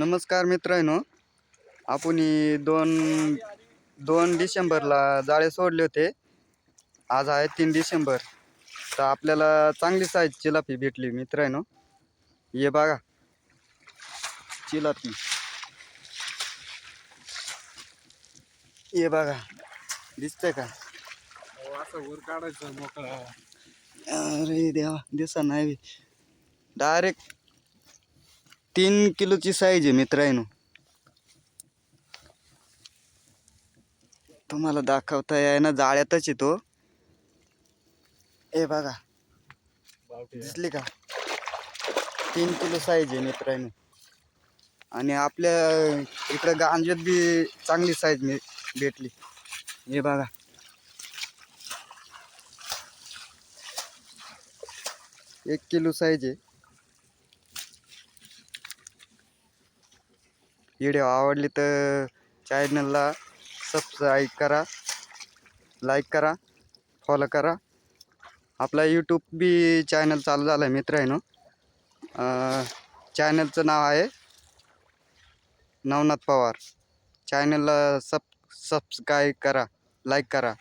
नमस्कार मित्रांनो, आपण दोन दोन डिसेंबरला जाळे सोडले होते. आज आहे 3 डिसेंबर. तर आपल्याला चांगली साईज चिलापी भेटली मित्रांनो. ये बघा चिलापी, ये बघा दिसतंय का? असं वर काढायचं मोकळा. अरे देवा, दिसा नाही. डायरेक्ट 3 किलोची साईज आहे मित्रांनो. तुम्हाला दाखवता येईना, जाळ्यातच आहे तो. हे बघा, दिसली का? 3 किलो साईज आहे मित्रांनो. आणि आपल्या इकडं गांजेत बी चांगली साईज भेटली. हे बघा, 1 किलो साईज आहे. व्हिडिओ आवडली तर चॅनलला सबस्क्राईब करा, लाईक करा, फॉलो करा. आपला यूट्यूब बी चॅनल चालू झाला आहे मित्रांनो. चॅनलचं नाव आहे नवनाथ पवार. चॅनलला सबस्क्राईब करा, लाईक करा.